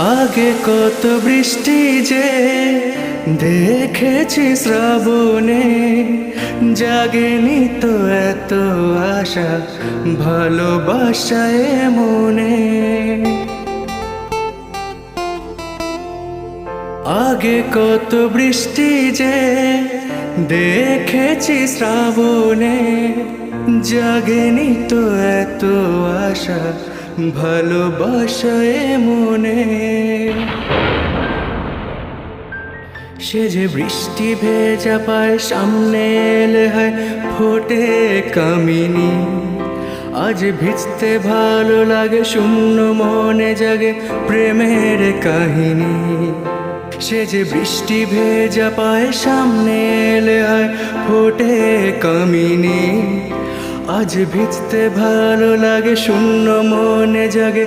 আগে কত বৃষ্টি যে দেখেছি শ্রাবণে, জাগেনি তো এত আশা ভালোবাসায় মনে। আগে কত বৃষ্টি যে দেখেছি শ্রাবণে, জাগেনি তো এত আশা ভালোবাসায় মনে। সে যে বৃষ্টি ভেজা পায় সামনে এলে হয় ফোটে কামিনী। আজ ভিজতে ভালো লাগে, শূন্য মনে জাগে প্রেমের কাহিনী। সে যে বৃষ্টি ভেজা পায় সামনে এলে হয় ফোটে কামিনী। আজ ভিজতে ভালো লাগে, শূন্য মনে জাগে